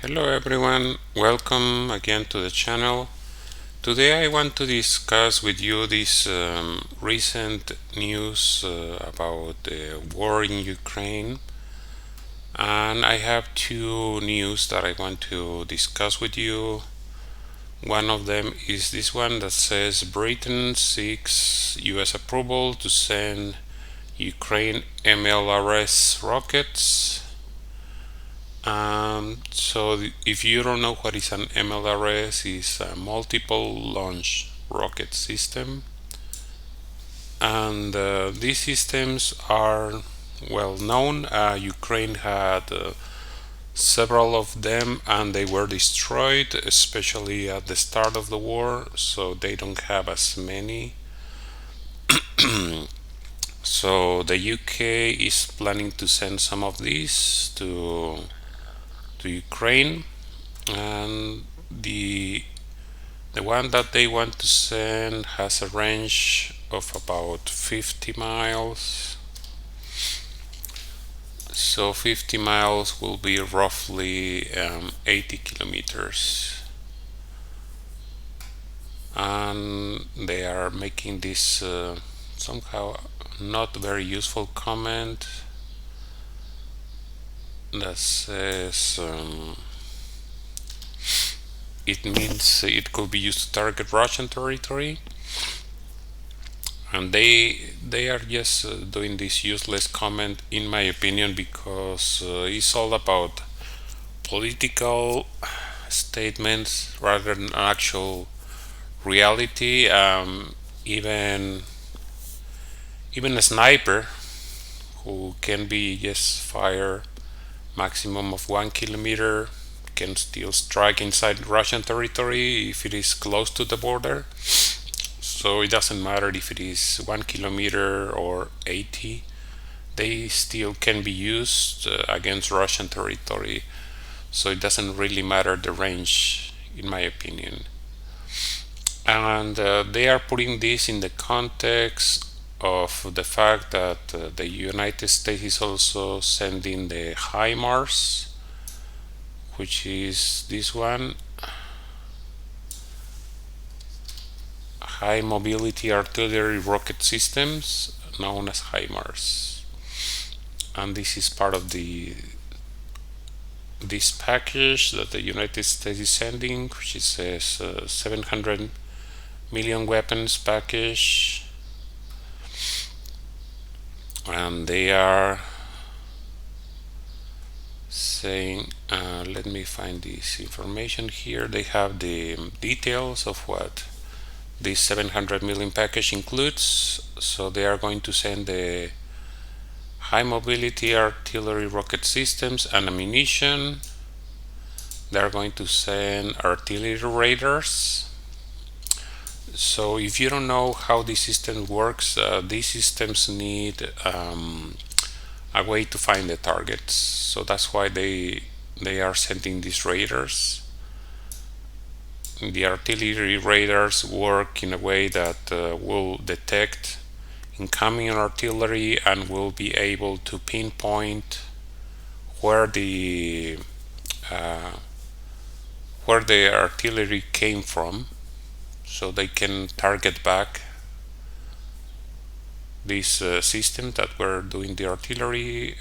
Hello everyone, welcome again to the channel. Today I want to discuss with you this recent news about the war in Ukraine, and I have two news that I want to discuss with you. One of them is this one that says Britain seeks US approval to send Ukraine MLRS rockets. So if you don't know what is an MLRS, is a multiple launch rocket system, and these systems are well known. Ukraine had several of them, and they were destroyed, especially at the start of the war, so they don't have as many. So the UK is planning to send some of these to Ukraine, and the one that they want to send has a range of about 50 miles. So 50 miles will be roughly 80 kilometers. And they are making this somehow not very useful comment that says it means it could be used to target Russian territory, and they are just doing this useless comment, in my opinion, because it's all about political statements rather than actual reality. Even a sniper who can be just fire maximum of 1 kilometer can still strike inside Russian territory if it is close to the border. So it doesn't matter if it is 1 kilometer or 80, they still can be used against Russian territory. So it doesn't really matter the range, in my opinion. And they are putting this in the context of the fact that the United States is also sending the HIMARS, which is this one, high mobility artillery rocket systems, known as HIMARS. And this is part of this package that the United States is sending, which is a 700 million weapons package. And they are saying, let me find this information here. They have the details of what this 700 million package includes. So they are going to send the high mobility artillery rocket systems and ammunition. They are going to send artillery radars. So if you don't know how this system works, these systems need a way to find the targets. So that's why they are sending these radars. The artillery radars work in a way that will detect incoming artillery and will be able to pinpoint where the artillery came from, so they can target back this system that were doing the artillery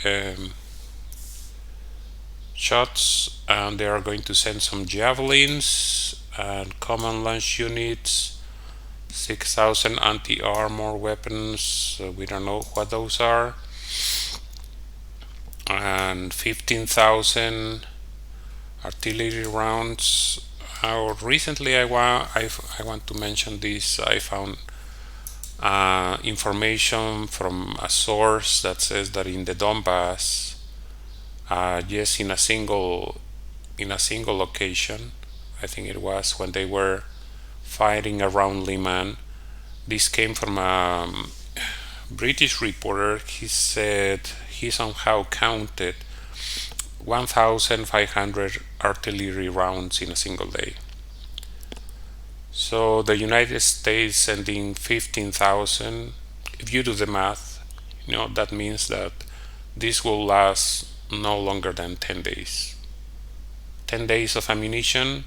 shots. And they are going to send some javelins and command launch units, 6,000 anti-armor weapons, we don't know what those are, and 15,000 artillery rounds. Recently I want to mention this. I found information from a source that says that in the Donbass, just in a single location, I think it was when they were fighting around Liman. This came from a British reporter. He said he somehow counted 1,500 artillery rounds in a single day. So the United States sending 15,000, if you do the math, that means that this will last no longer than 10 days. 10 days of ammunition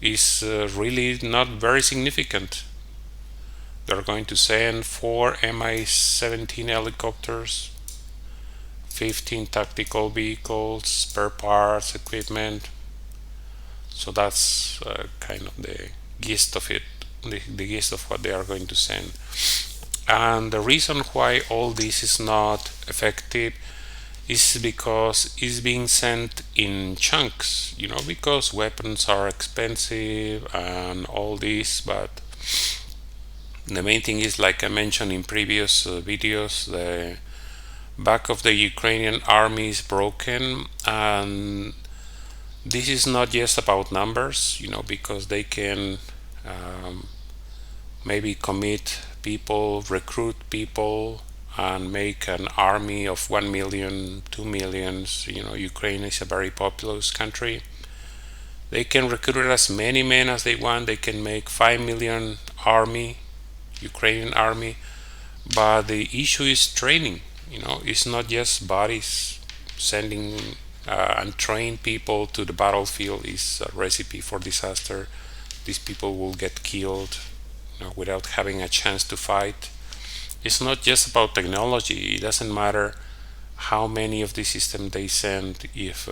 is really not very significant. They're going to send 4 Mi-17 helicopters, 15 tactical vehicles, spare parts, equipment. So that's kind of the gist of it, the gist of what they are going to send. And the reason why all this is not effective is because it's being sent in chunks, because weapons are expensive and all this. But the main thing is, like I mentioned in previous videos, the back of the Ukrainian army is broken, and this is not just about numbers, because they can maybe commit people, recruit people, and make an army of 1 million, 2 millions. Ukraine is a very populous country. They can recruit as many men as they want. They can make 5 million army, Ukrainian army. But the issue is training. It's not just bodies. Sending and train people to the battlefield is a recipe for disaster. These people will get killed without having a chance to fight. It's not just about technology. It doesn't matter how many of the systems they send if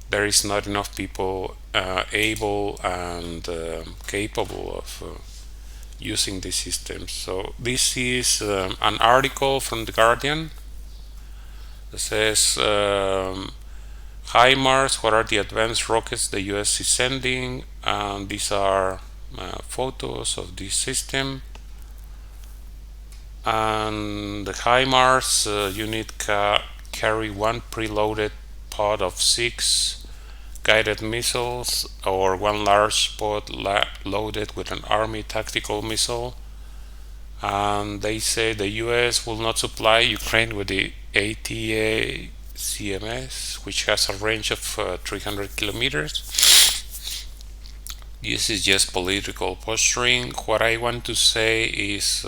there is not enough people able and capable of using these systems. So this is an article from The Guardian that says HIMARS, what are the advanced rockets the US is sending? And these are photos of this system. And the HIMARS unit carry one preloaded pod of 6 guided missiles, or one large pod loaded with an Army tactical missile. And they say the US will not supply Ukraine with the ATACMS, which has a range of 300 kilometers. This is just political posturing. What I want to say is,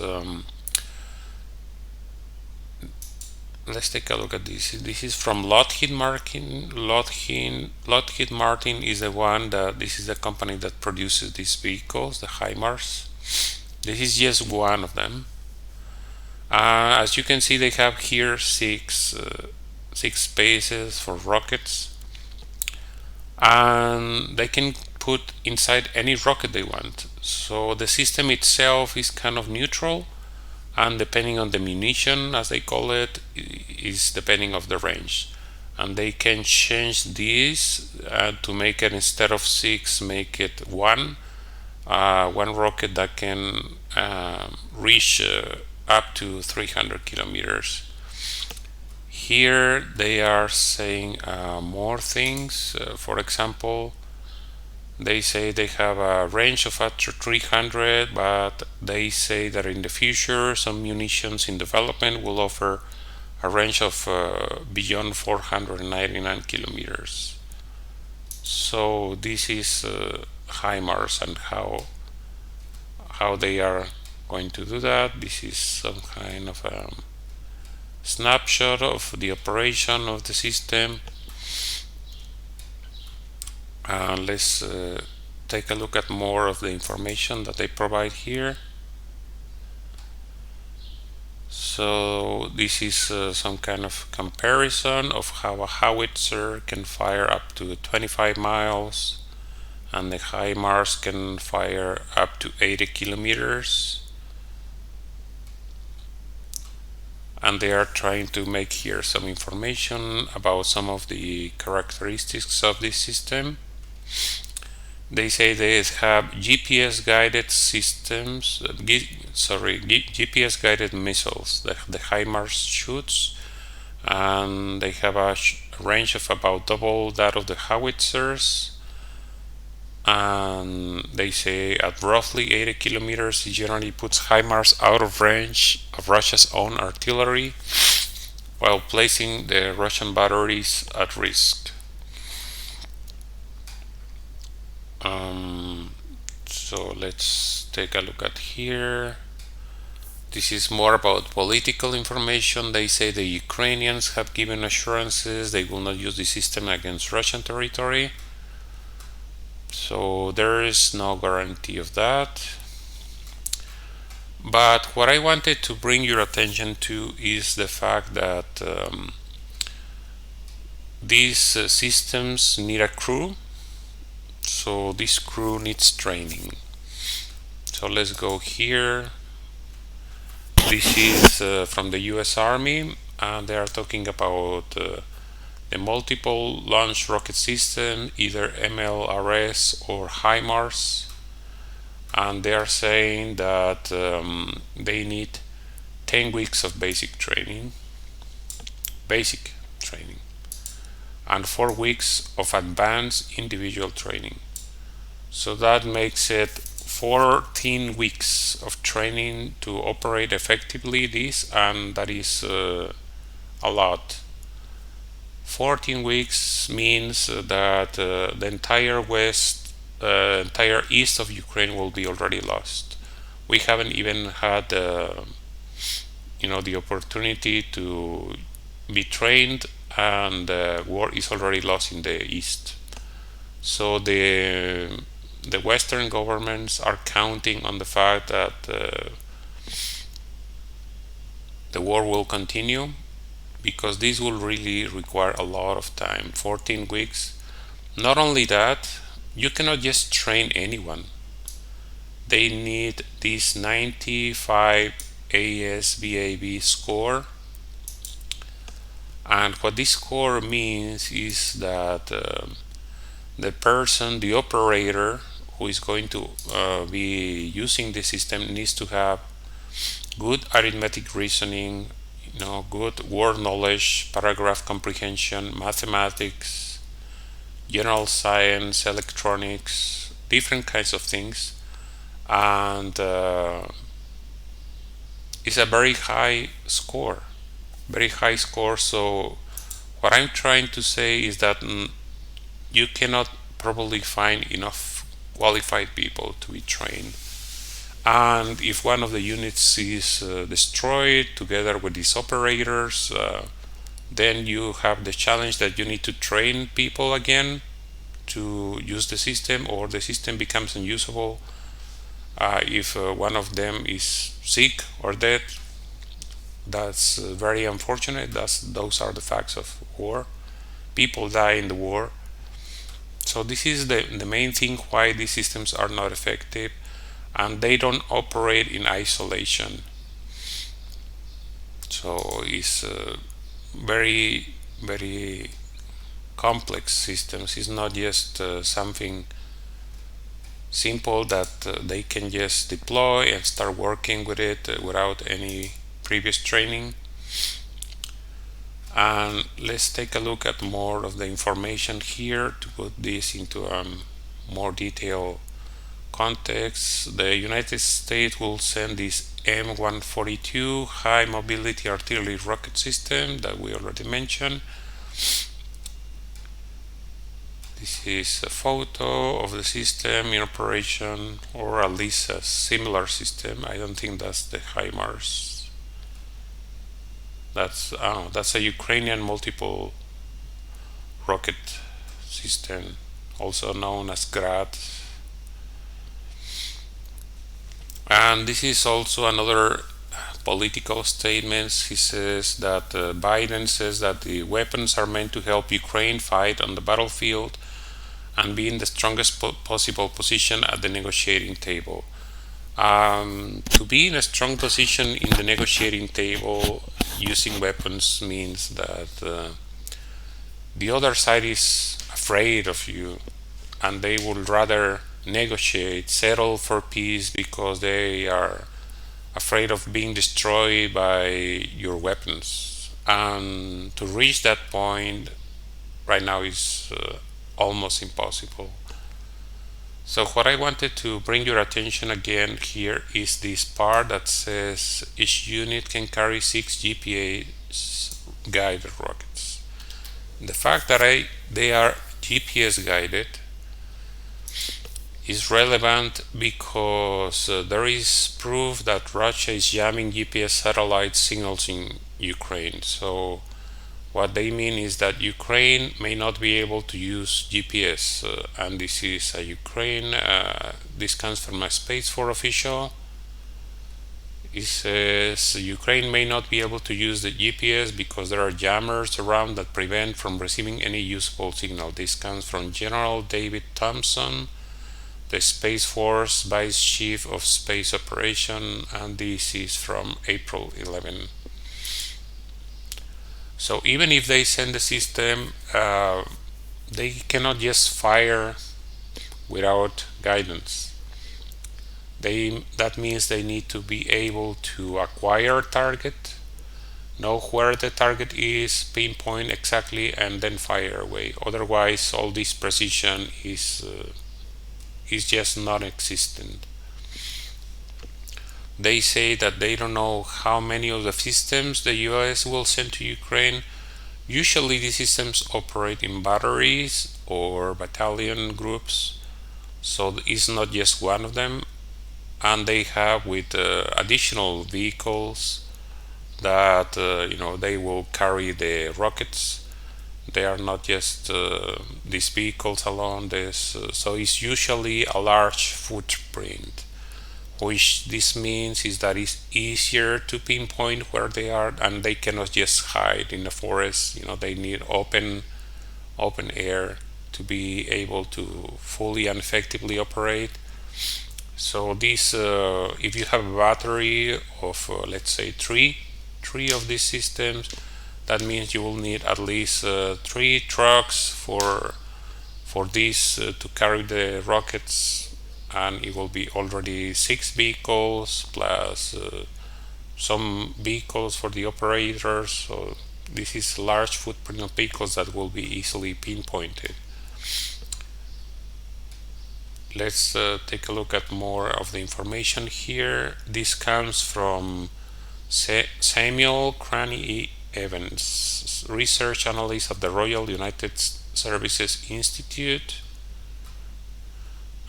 let's take a look at this. This is from Lockheed Martin. Lockheed Martin is the one this is the company that produces these vehicles, the HIMARS. This is just one of them. As you can see, they have here six spaces for rockets, and they can put inside any rocket they want. So the system itself is kind of neutral, and depending on the munition, as they call it, is depending on the range. And they can change this to make it, instead of 6, make it 1 rocket that can reach up to 300 kilometers. Here they are saying more things. For example, they say they have a range of up to 300, but they say that in the future some munitions in development will offer a range of beyond 499 kilometers. So this is HIMARS and how they are going to do that. This is some kind of a snapshot of the operation of the system. Let's take a look at more of the information that they provide here. So this is some kind of comparison of how a howitzer can fire up to 25 miles, and the HIMARS can fire up to 80 kilometers. And they are trying to make here some information about some of the characteristics of this system. They say they have GPS guided systems, GPS guided missiles, the HIMARS shoots, and they have a range of about double that of the howitzers. And they say at roughly 80 kilometers, it generally puts HIMARS out of range of Russia's own artillery, while placing the Russian batteries at risk. So let's take a look at here. This is more about political information. They say the Ukrainians have given assurances they will not use the system against Russian territory. So there is no guarantee of that. But what I wanted to bring your attention to is the fact that these systems need a crew. So this crew needs training. So let's go here. This is from the US Army, and they are talking about the multiple launch rocket system, either MLRS or HIMARS, and they are saying that they need 10 weeks of basic training, and 4 weeks of advanced individual training. So that makes it 14 weeks of training to operate effectively this, and that is a lot. 14 weeks means that the entire entire east of Ukraine will be already lost. We haven't even had the opportunity to be trained, and the war is already lost in the east. So the Western governments are counting on the fact that the war will continue, because this will really require a lot of time. 14 weeks. Not only that, you cannot just train anyone. They need this 95 ASVAB score, and what this score means is that the operator who is going to be using the system needs to have good arithmetic reasoning, good word knowledge, paragraph comprehension, mathematics, general science, electronics, different kinds of things, and it's a very high score. So what I'm trying to say is that you cannot probably find enough qualified people to be trained. And if one of the units is destroyed together with these operators, then you have the challenge that you need to train people again to use the system, or the system becomes unusable if one of them is sick or dead. That's very unfortunate. Those are the facts of war. People die in the war. So this is the main thing why these systems are not effective, and they don't operate in isolation. So it's very, very complex systems. It's not just something simple that they can just deploy and start working with it without any previous training. And let's take a look at more of the information here to put this into more detailed context. The United States will send this M142 high mobility artillery rocket system that we already mentioned. This is a photo of the system in operation, or at least a similar system. I don't think that's the HIMARS. That's a Ukrainian multiple rocket system, also known as GRAT. And this is also another political statement. He says that Biden says that the weapons are meant to help Ukraine fight on the battlefield and be in the strongest possible position at the negotiating table. To be in a strong position in the negotiating table using weapons means that the other side is afraid of you, and they would rather negotiate, settle for peace, because they are afraid of being destroyed by your weapons. And to reach that point right now is almost impossible. So what I wanted to bring your attention again here is this part that says each unit can carry 6 GPS guided rockets. The fact that they are GPS guided is relevant because there is proof that Russia is jamming GPS satellite signals in Ukraine. So what they mean is that Ukraine may not be able to use GPS, and this is a Ukraine. This comes from a Space Force official. It says Ukraine may not be able to use the GPS because there are jammers around that prevent from receiving any usable signal. This comes from General David Thompson, the Space Force Vice Chief of Space Operation, and this is from April 11. So even if they send the system, they cannot just fire without guidance. That means they need to be able to acquire a target, know where the target is, pinpoint exactly, and then fire away. Otherwise, all this precision is just non-existent. They say that they don't know how many of the systems the US will send to Ukraine. Usually these systems operate in batteries or battalion groups, so it's not just one of them, and they have with additional vehicles that they will carry the rockets. They are not just these vehicles alone. So it's usually a large footprint, which this means is that it's easier to pinpoint where they are, and they cannot just hide in the forest. They need open air to be able to fully and effectively operate. So this, if you have a battery of let's say three of these systems, that means you will need at least 3 trucks for this to carry the rockets, and it will be already 6 vehicles plus some vehicles for the operators. So this is a large footprint of vehicles that will be easily pinpointed. Let's take a look at more of the information here. This comes from Samuel Cranny Evans, research analyst of the Royal United Services Institute.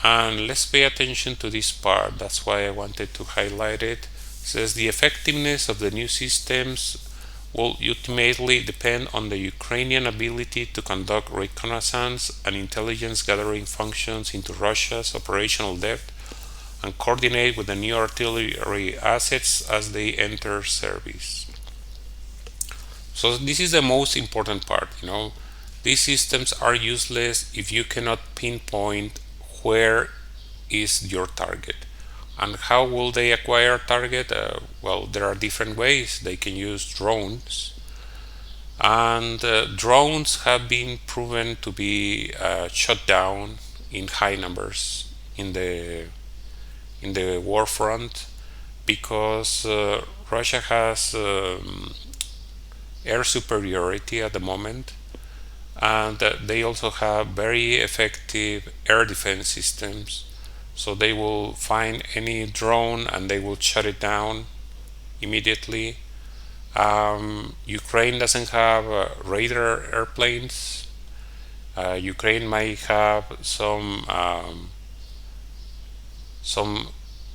And let's pay attention to this part. That's why I wanted to highlight it. It says the effectiveness of the new systems will ultimately depend on the Ukrainian ability to conduct reconnaissance and intelligence gathering functions into Russia's operational depth and coordinate with the new artillery assets as they enter service. So this is the most important part. These systems are useless if you cannot pinpoint where is your target. And how will they acquire a target? Well, there are different ways. They can use drones, and drones have been proven to be shot down in high numbers in the war front, because Russia has air superiority at the moment, and they also have very effective air defense systems. So they will find any drone and they will shut it down immediately. Ukraine doesn't have radar airplanes. Ukraine might have some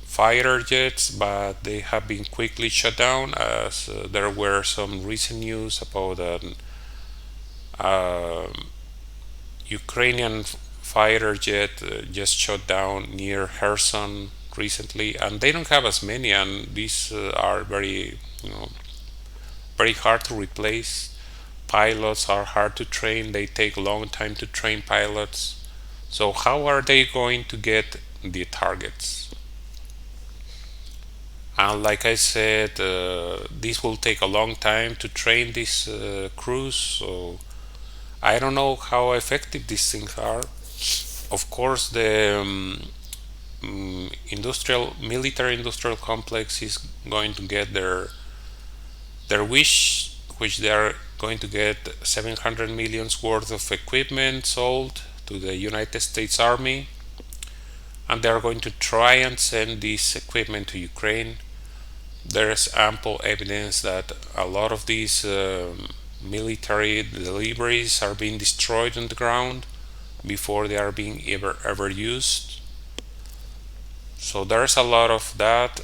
fighter jets, but they have been quickly shut down, as there were some recent news about Ukrainian fighter jet just shot down near Kherson recently, and they don't have as many, and these are very hard to replace. Pilots are hard to train. They take a long time to train pilots. So how are they going to get the targets? And like I said, this will take a long time to train these crews, so I don't know how effective these things are. Of course, the military industrial complex is going to get their wish, which they are going to get 700 million worth of equipment sold to the United States Army, and they are going to try and send this equipment to Ukraine. There's ample evidence that a lot of these military deliveries are being destroyed on the ground before they are being ever used. So there's a lot of that.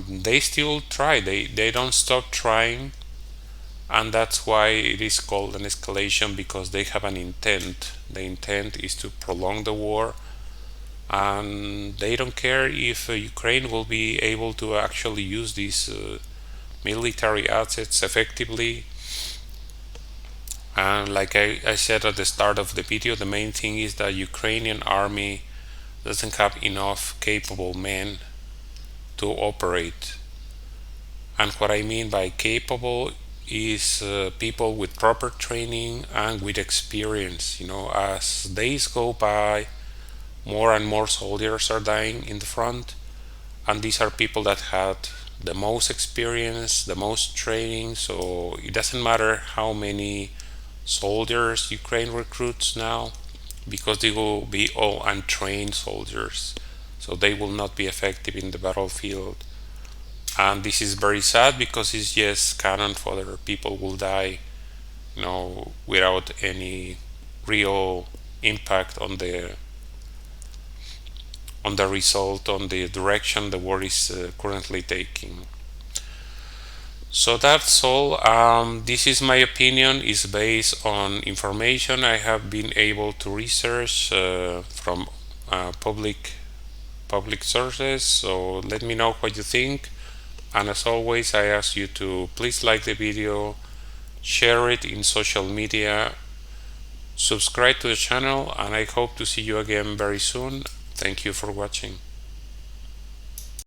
They still try, they don't stop trying, and that's why it is called an escalation, because they have an intent. The intent is to prolong the war, and they don't care if Ukraine will be able to actually use these military assets effectively. And like I said at the start of the video, the main thing is that Ukrainian army doesn't have enough capable men to operate. And what I mean by capable is people with proper training and with experience. As days go by, more and more soldiers are dying in the front, and these are people that had the most experience, the most training. So it doesn't matter how many soldiers Ukraine recruits now, because they will be all untrained soldiers, so they will not be effective in the battlefield. And this is very sad, because it's just canon fodder. People will die, without any real impact on the result, on the direction the war is currently taking. So that's all. This is my opinion. Is based on information I have been able to research from public sources. So let me know what you think. And as always, I ask you to please like the video, share it in social media, subscribe to the channel, and I hope to see you again very soon. Thank you for watching.